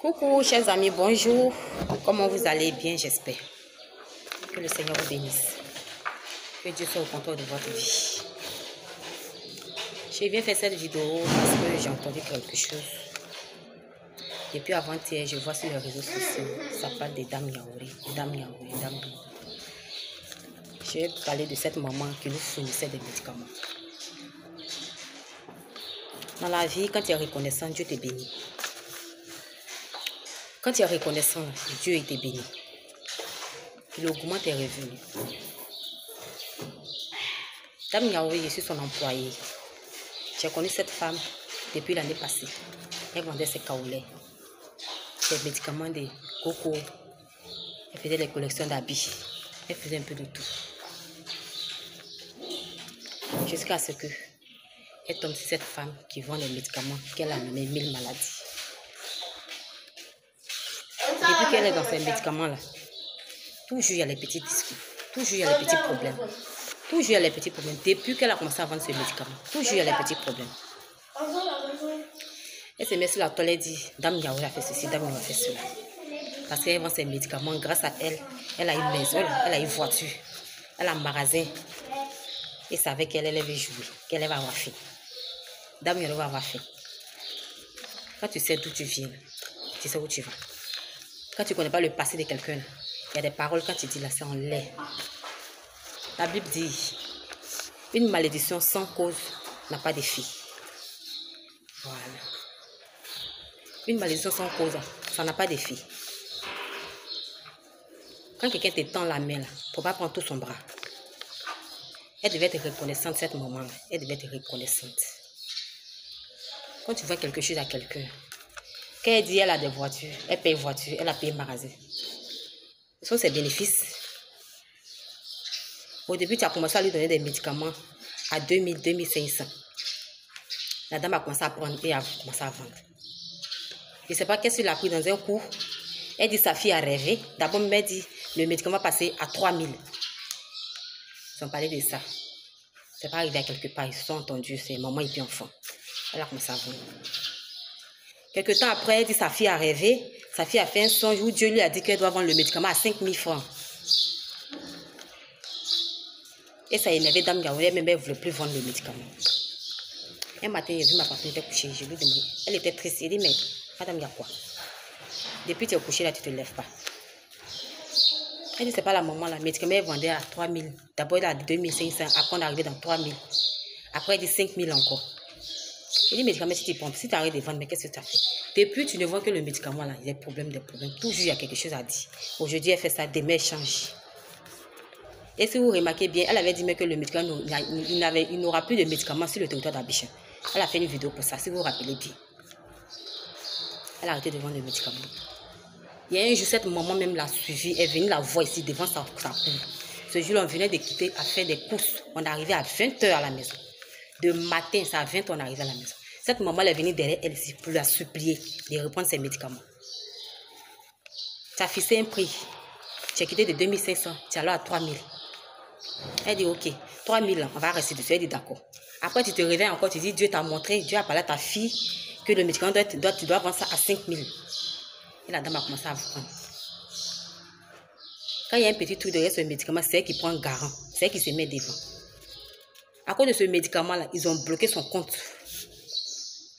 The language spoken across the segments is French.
Coucou chers amis, bonjour. Comment vous allez? Bien, j'espère. Que le Seigneur vous bénisse. Que Dieu soit au contrôle de votre vie. Je viens faire cette vidéo parce que j'ai entendu quelque chose. Depuis avant-hier, je vois sur les réseaux sociaux, ça parle des dames yaourées, Je vais parler de cette maman qui nous fournissait des médicaments. Dans la vie, quand tu es reconnaissant, Dieu te bénit. Quand tu es reconnaissant, Dieu te bénit. Il augmente tes revenus. Dame Yaouré, je suis son employé. J'ai connu cette femme depuis l'année passée. Elle vendait ses kaoulets, ses médicaments de coco. Elle faisait les collections d'habits. Elle faisait un peu de tout. Jusqu'à ce que elle tombe sur cette femme qui vend les médicaments qu'elle a nommé 1000 maladies. Depuis qu'elle est dans ces médicaments-là, toujours il y a les petits discours, toujours il y a les petits problèmes. Toujours il y a les petits problèmes. Depuis qu'elle a commencé à vendre ces médicaments, toujours il y a les petits problèmes. Elle se met sur la toilette et dit, Dame Yaouré a fait ceci, Dame Yaouré a fait cela. Parce qu'elle vend ses médicaments, grâce à elle, elle a une maison, elle a une voiture, elle a un magasin. Et c'est avec elle, elle avait joué, qu'elle va avoir fait. Dame Yaouré va avoir fait. Quand tu sais d'où tu viens, tu sais où tu vas. Quand tu ne connais pas le passé de quelqu'un, il y a des paroles, quand tu dis là, c'est en l'air. La Bible dit, une malédiction sans cause n'a pas d'effet. Voilà. Une malédiction sans cause, ça n'a pas d'effet. Quand quelqu'un te tend la main, il ne faut pas prendre tout son bras. Elle devait être reconnaissante, cette maman-là. Elle devait être reconnaissante. Quand tu vois quelque chose à quelqu'un, quand elle dit elle a des voitures, elle paye voiture, elle a payé magasin. Ce sont ses bénéfices. Au début, tu as commencé à lui donner des médicaments à 2000, 2500. La dame a commencé à prendre et a commencé à vendre. Je ne sais pas qu'est-ce qu'il a pris dans un coup. Elle dit sa fille a rêvé. D'abord, elle dit le médicament passé à 3000. Ils ont parlé de ça. C'est pas arrivé à quelque part. Ils se sont entendus. C'est maman et puis enfant. Elle a commencé à vendre. Quelque temps après, elle dit sa fille a rêvé. Sa fille a fait un songe où Dieu lui a dit qu'elle doit vendre le médicament à 5000 francs. Et ça énervait Dame Yaouré, même elle ne voulait plus vendre le médicament. Un matin, j'ai vu ma partenaire était couchée. Je lui ai demandé. Elle était triste. Elle dit, mais madame, il y a quoi? Depuis que tu es couchée là, tu ne te lèves pas. Elle dit, c'est pas la maman là. Le médicament, elle vendait à 3000. D'abord, elle a 2500. Après, on est arrivé dans 3000. Après, elle dit 5000 encore. Elle dit, médicament, si tu prends, si tu arrêtes de vendre, mais qu'est-ce que tu as fait? Depuis, tu ne vends que le médicament là. Il y a des problèmes, Toujours, il y a quelque chose à dire. Aujourd'hui, elle fait ça. Demain, elle change. Et si vous remarquez bien, elle avait dit que le médicament, il n'aura plus de médicaments sur le territoire d'Abidjan. Elle a fait une vidéo pour ça, si vous vous rappelez bien. Elle a arrêté de vendre le médicament. Il y a un jour, cette maman même l'a suivie. Elle est venue la voir ici devant sa cour. Ce jour-là, on venait de quitter à faire des courses. On est arrivé à 20h à la maison. De matin, c'est à 20h, on est arrivé à la maison. Cette maman, elle est venue derrière elle ici pour la supplier de reprendre ses médicaments. Tu as fixé un prix. Tu as quitté de 2500. Tu es allé à 3000. Elle dit, ok, 3000, on va rester dessus. Elle dit, d'accord. Après, tu te réveilles encore, tu dis, Dieu t'a montré, Dieu a parlé à ta fille que le médicament, tu dois vendre ça à 5000. Et la dame a commencé à prendre. Quand il y a un petit truc derrière ce médicament, c'est elle qui prend garant. C'est elle qui se met devant. À cause de ce médicament-là, ils ont bloqué son compte.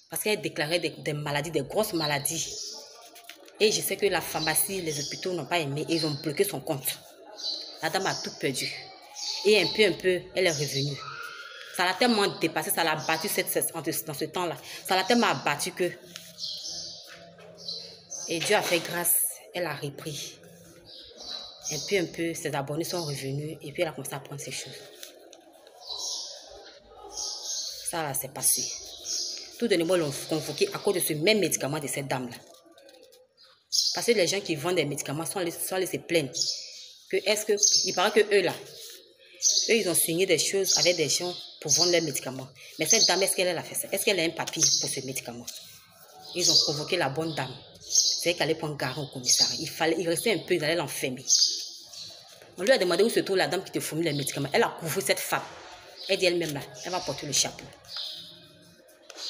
Parce qu'elle déclarait des maladies, des grosses maladies. Et je sais que la pharmacie, les hôpitaux n'ont pas aimé et ils ont bloqué son compte. La dame a tout perdu. Et un peu, elle est revenue. Ça l'a tellement dépassé, ça l'a battu dans ce temps-là. Ça l'a tellement abattu que... Et Dieu a fait grâce, elle a repris. Un peu, ses abonnés sont revenus et puis elle a commencé à prendre ses choses. Ça là, c'est passé. Tout de nouveau, l'ont convoqué à cause de ce même médicament de cette dame-là. Parce que les gens qui vendent des médicaments sont allés se plaindre. Il paraît que eux là, eux, ils ont signé des choses avec des gens pour vendre leurs médicaments. Mais cette dame, est-ce qu'elle a fait ça? Est-ce qu'elle a un papier pour ce médicament? Ils ont convoqué la bonne dame. C'est elle qui allait prendre garant au commissariat. Il restait un peu, ils allaient l'enfermer. On lui a demandé où se trouve la dame qui te fournit les médicaments. Elle a couvert cette femme. Elle dit elle-même là, elle va porter le chapeau.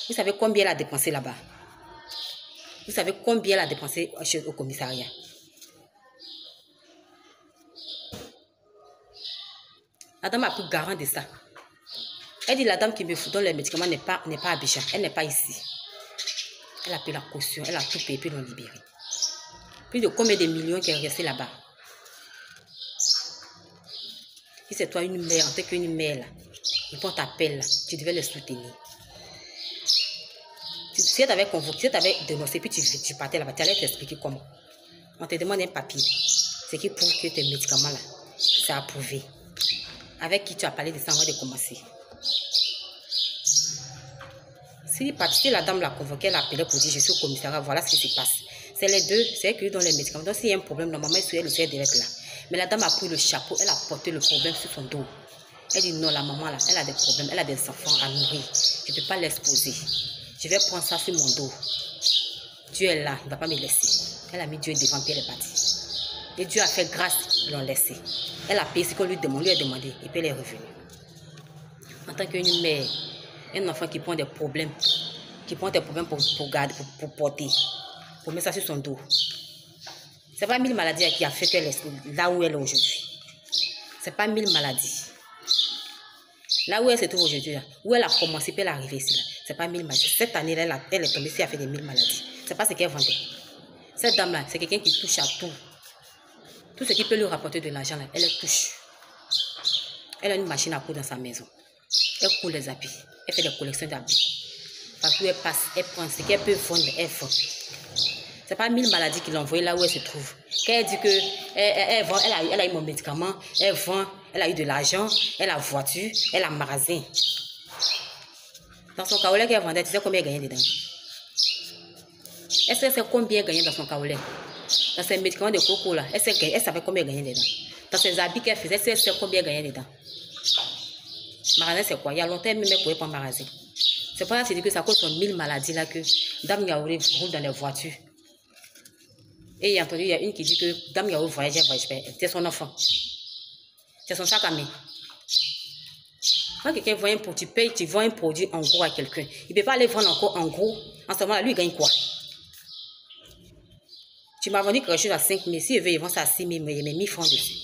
Vous savez combien elle a dépensé là-bas? Vous savez combien elle a dépensé au commissariat? La dame a pris garant de ça. Elle dit la dame qui me donne les médicaments n'est pas à Abidjan. Elle n'est pas ici. Elle a payé la caution. Elle a tout payé puis l'ont libéré. Plus de combien de millions qui est resté là-bas? Si c'est toi une mère, en tant qu'une mère là, et qu'on t'appelle là, tu devais le soutenir. Si elle t'avait convoqué, si elle t'avait dénoncé, puis tu partais là-bas, tu allais t'expliquer comment. On te demande un papier. C'est qui prouve que tes médicaments là, c'est approuvé. Avec qui tu as parlé de ça avant de commencer. Si la dame l'a convoqué, elle a appelé pour dire je suis au commissariat, voilà ce qui se passe. C'est les deux, c'est elle qui lui donne les médicaments. Donc s'il y a un problème, normalement, elle le sait d'être là. Mais la dame a pris le chapeau, elle a porté le problème sur son dos. Elle dit non, la maman là, elle a des problèmes, elle a des enfants à nourrir. Je ne peux pas l'exposer. Je vais prendre ça sur mon dos. Dieu est là, il ne va pas me laisser. Elle a mis Dieu devant, puis elle est partie. Et Dieu a fait grâce, ils l'ont laissé. Elle a payé ce qu'on lui a demandé, et puis elle est revenue. En tant qu'une mère, un enfant qui prend des problèmes, pour garder, pour porter, pour mettre ça sur son dos. C'est pas 1000 maladies qui a fait qu'elle est là où elle est aujourd'hui. C'est pas 1000 maladies. Là où elle se trouve aujourd'hui, où elle a commencé, puis elle est arrivée ici, c'est pas 1000 maladies. Cette année, elle est tombée ici, elle a fait des 1000 maladies. C'est pas ce qu'elle vendait. Cette dame-là, c'est quelqu'un qui touche à tout. Tout ce qui peut lui rapporter de l'argent, elle touche. Elle a une machine à coudre dans sa maison. Elle coule les habits. Elle fait des collections d'habits. Partout elle passe, elle prend ce qu'elle peut vendre, elle vend. C'est pas 1000 maladies qui l'ont envoyée là où elle se trouve. Quand elle dit que elle a eu mon médicament, elle vend, elle a eu de l'argent, elle a voiture, elle a magasin. Dans son caolet qu'elle vendait, tu sais combien elle gagnait dedans? Est-ce qu'elle sait combien elle gagnait dans son caolet? Dans ses médicaments de coco là, elle savait combien elle gagnait dedans. Dans ses habits qu'elle faisait, elle sait combien elle gagnait dedans. Magasin c'est quoi? Il y a longtemps elle ne pouvait pas magasin. C'est pour ça que je dis que ça cause 1000 maladies là que Dame Yaouré roule dans les voitures. Et il y a entendu, il y a une qui dit que Dame Yaouré voyage, c'est son enfant. C'est son sac à main. Quand quelqu'un voit un produit, tu vends un produit en gros à quelqu'un. Il ne peut pas aller vendre encore en gros. En ce moment-là, lui, il gagne quoi? Tu m'as vendu quelque chose à 5 000. Si je veux, il vend ça à 6 000, mais il met 1000 francs dessus.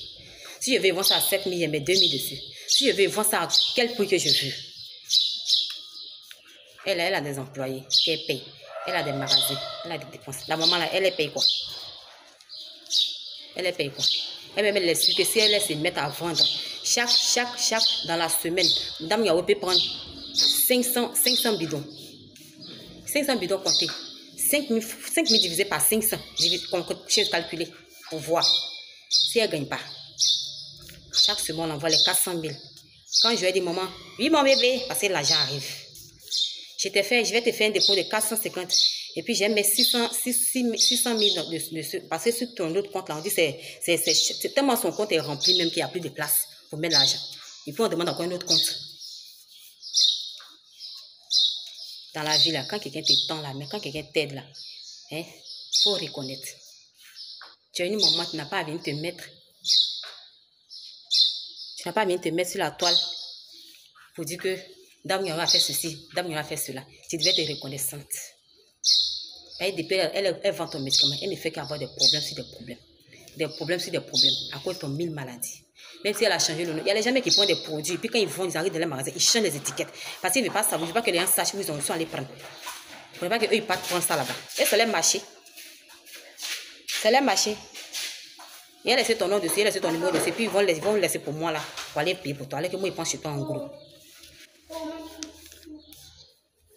Si je veux, il vend ça à 7 000, il met 2 000 dessus. Si je veux, il vend ça à quel prix que je veux. Elle a des employés qu'elle paye. Elle a des magasins. Elle a des dépenses. La maman, là, elle paye quoi? Elle paye quoi? Elle même l'explique que si elle se met à vendre, chaque, dans la semaine, Dame Yaouré peut prendre 500 bidons. 500 bidons comptés. 5 000 divisé par 500. Je calculer pour voir si elle ne gagne pas. Chaque semaine, on envoie les 400 000. Quand je lui ai dit, maman, oui, mon bébé, parce que l'argent arrive. Je vais te faire un dépôt de 450. Et puis, j'ai mis 600 000 parce que sur ton autre compte, là, on dit c'est tellement son compte est rempli, même qu'il n'y a plus de place pour mettre l'argent. Et puis, on demande encore un autre compte. Dans la vie, là, quand quelqu'un te tend la main, quand quelqu'un t'aide, là, il faut reconnaître. Tu as une maman qui n'a pas à venir te mettre. Tu n'as pas à venir te mettre sur la toile pour dire que Dame Yaouré a fait ceci, Dame Yaouré a fait cela. Tu devais être reconnaissante. Elle vend ton médicament. Elle ne fait qu'avoir des problèmes sur des problèmes. Des problèmes sur des problèmes à cause de ton 1000 maladies. Même si elle a changé le nom. Il y a les gens qui prennent des produits. Et puis quand ils vont, ils arrivent dans les magasins, ils changent les étiquettes. Parce qu'ils ne veulent pas savoir. Ils ne veulent pas que les gens sachent où ils sont allés prendre. Ils ne veulent pas qu'eux ils partent prendre ça là-bas. Et c'est leur marché. C'est leur marché. Et elle laisse ton nom dessus, elle laisse ton numéro dessus. Puis ils vont le laisser pour moi là. Pour aller payer pour toi. Alors que moi, ils pensent chez toi en gros.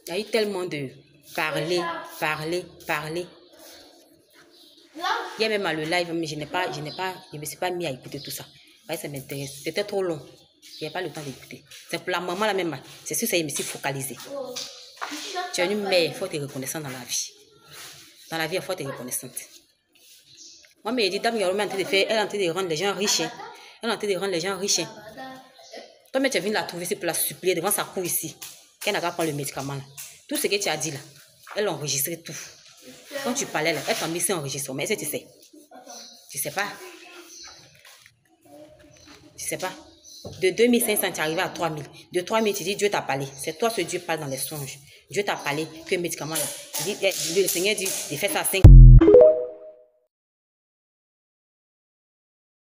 Il y a eu tellement de parler. Il y a même à le live, mais je ne me suis pas mis à écouter tout ça. Ça m'intéresse. C'était trop long. Il n'y a pas le temps d'écouter. C'est pour la maman là même. C'est sûr que ça, je me suis focalisée. Tu es une mère, il faut être reconnaissante dans la vie. Dans la vie, il faut être reconnaissante. Moi, mais je dis, Dame Yaouré, elle est en train de rendre les gens riches. Elle est en train de rendre les gens riches. Toi, mais tu es venu la trouver ici pour la supplier devant sa cour ici. Qu'elle n'a qu'à prendre le médicament là. Tout ce que tu as dit là, elle a enregistré tout. Quand tu parlais là, elle t'a mis ça enregistrement. Mais est-ce que tu sais? Tu sais pas? Tu sais pas? De 2500, tu es arrivé à 3000. De 3000, tu dis Dieu t'a parlé. C'est toi ce Dieu parle dans les songes. Dieu t'a parlé que médicament là. Le Seigneur dit de faire ça à 5.